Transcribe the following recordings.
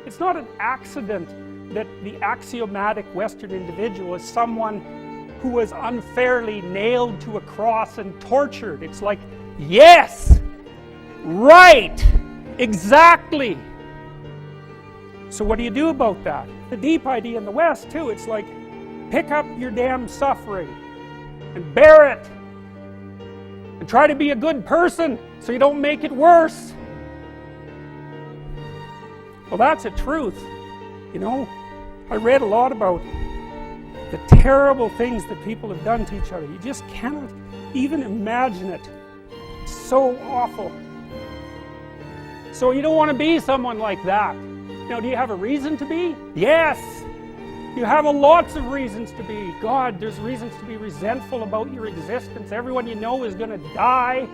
It's not an accident that the axiomatic Western individual is someone who was unfairly nailed to a cross and tortured. It's like, yes, right, exactly. So what do you do about that? The deep idea in the West too, it's like, pick up your damn suffering and bear it and try to be a good person so you don't make it worse. Well, that's a truth. You know, I read a lot about the terrible things that people have done to each other. You just cannot even imagine it. It's so awful. So you don't want to be someone like that. Now, do you have a reason to be? Yes! You have lots of reasons to be. God, there's reasons to be resentful about your existence. Everyone you know is going to die.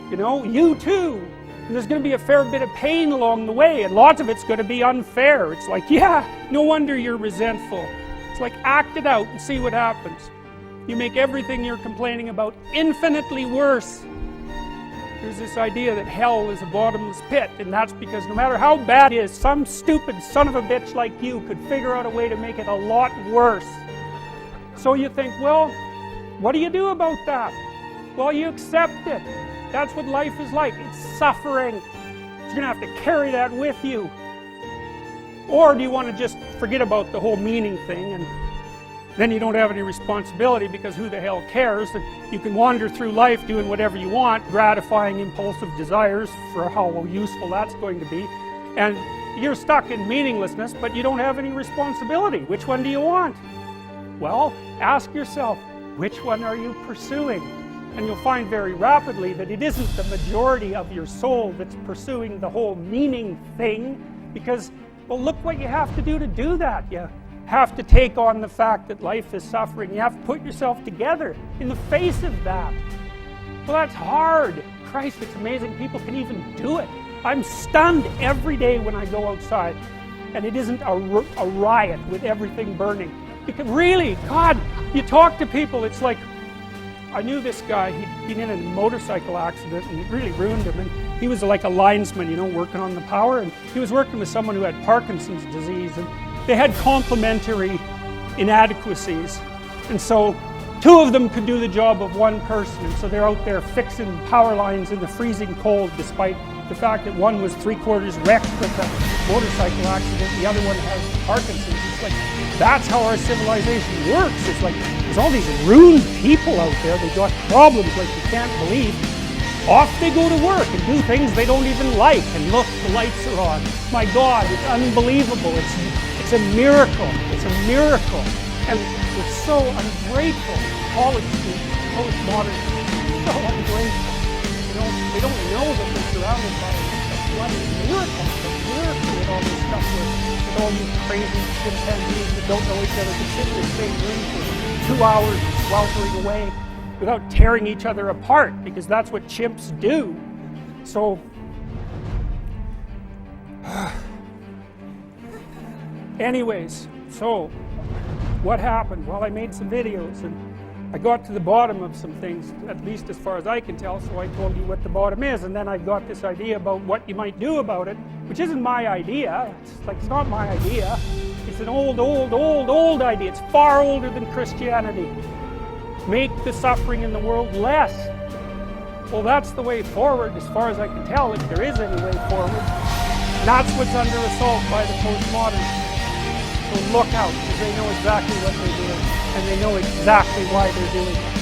You know, you too. And there's going to be a fair bit of pain along the way, and lots of it's going to be unfair. It's like, yeah, no wonder you're resentful. It's like, act it out and see what happens. You make everything you're complaining about infinitely worse. There's this idea that hell is a bottomless pit, and that's because no matter how bad it is, some stupid son of a bitch like you could figure out a way to make it a lot worse. So you think, well, what do you do about that? Well, you accept it. That's what life is like. It's suffering. You're going to have to carry that with you. Or do you want to just forget about the whole meaning thing, and then you don't have any responsibility, because who the hell cares? That you can wander through life doing whatever you want, gratifying impulsive desires for how useful that's going to be, and you're stuck in meaninglessness, but you don't have any responsibility. Which one do you want? Well, ask yourself, which one are you pursuing? And you'll find very rapidly that it isn't the majority of your soul that's pursuing the whole meaning thing, because, well, look what you have to do that. You have to take on the fact that life is suffering. You have to put yourself together in the face of that. Well, that's hard. Christ, it's amazing people can even do it. I'm stunned every day when I go outside and it isn't a riot with everything burning. Because really, God, you talk to people, it's like, I knew this guy, he'd been in a motorcycle accident and it really ruined him, and he was like a linesman, you know, working on the power, and he was working with someone who had Parkinson's disease, and they had complementary inadequacies, and so two of them could do the job of one person, and so they're out there fixing power lines in the freezing cold, despite the fact that one was 3/4 wrecked with a motorcycle accident, the other one has Parkinson's. It's like, that's how our civilization works. It's like, there's all these ruined people out there, they've got problems like you can't believe. Off they go to work and do things they don't even like, and look, the lights are on. My God, it's unbelievable. It's a miracle. It's a miracle. And we're so ungrateful. College students, postmodern, so ungrateful. You know, they don't know that they're surrounded by a bloody miracle. A miracle with all this stuff, with all these crazy chimpanzees that don't know each other, can sit in the same room for 2 hours sweltering away without tearing each other apart, because that's what chimps do. So, anyways, so what happened? Well, I made some videos and I got to the bottom of some things, at least as far as I can tell, so I told you what the bottom is, and then I got this idea about what you might do about it, which isn't my idea. It's not my idea. It's an old idea. It's far older than Christianity. Make the suffering in the world less. Well, that's the way forward, as far as I can tell, if there is any way forward. And that's what's under assault by the postmoderns. So look out, because they know exactly what they're doing, and they know exactly why they're doing it.